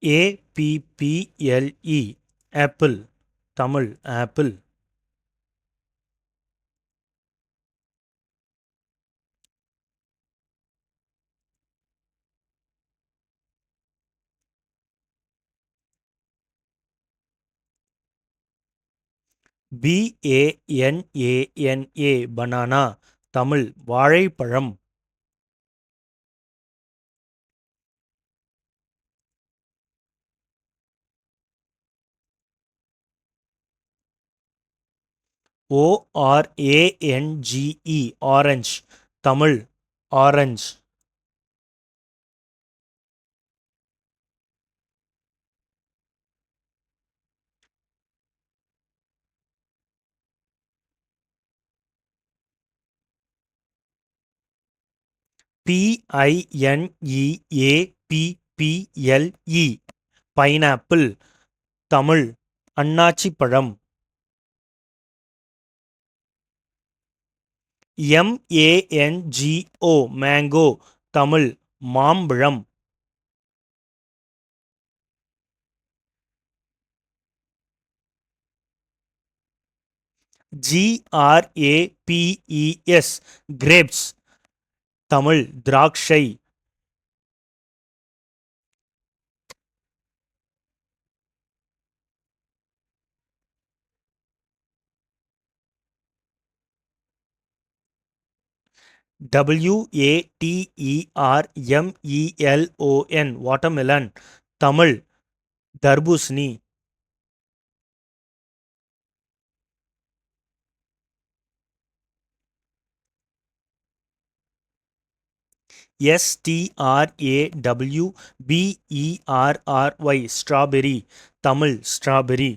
APPLE apple Tamil apple. BANANA banana Tamil வாழைப்பழம். ORANGE orange Tamil orange. PINEAPPLE pineapple Tamil அன்னாச்சி பழம். MANGO mango Tamil மாம்பழம். GRAPES கிரேப்ஸ் தமிழ் திராட்சை. WATERMELON வாட்டர்மெலன் தமிழ் தர்பூசணி. STRAWBERRY strawberry Tamil strawberry.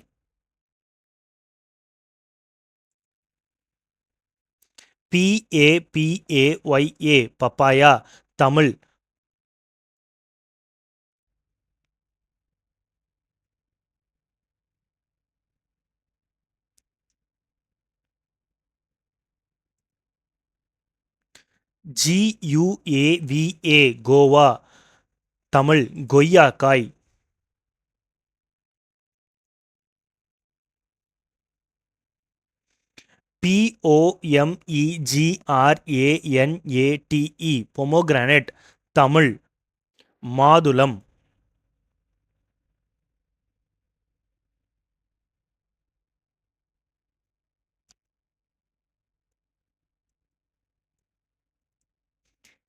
PAPAYA papaya Tamil GUAVA Goa Tamil கொய்யாக்காய். POMEGRANATE pomegranate Tamil மாதுளம்.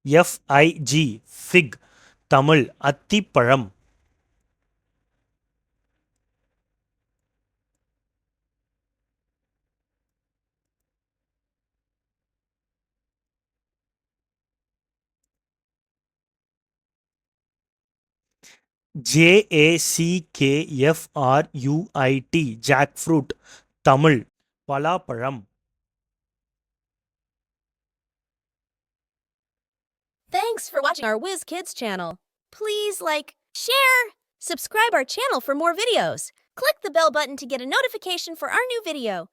FIG ஃபிக் தமிழ் அத்திப்பழம். JACKFRUIT ஜாக்ஃப்ரூட் தமிழ் பலாப்பழம். Thanks for watching our Whiz Kids channel. Please like, share, subscribe our channel for more videos. Click the bell button to get a notification for our new video.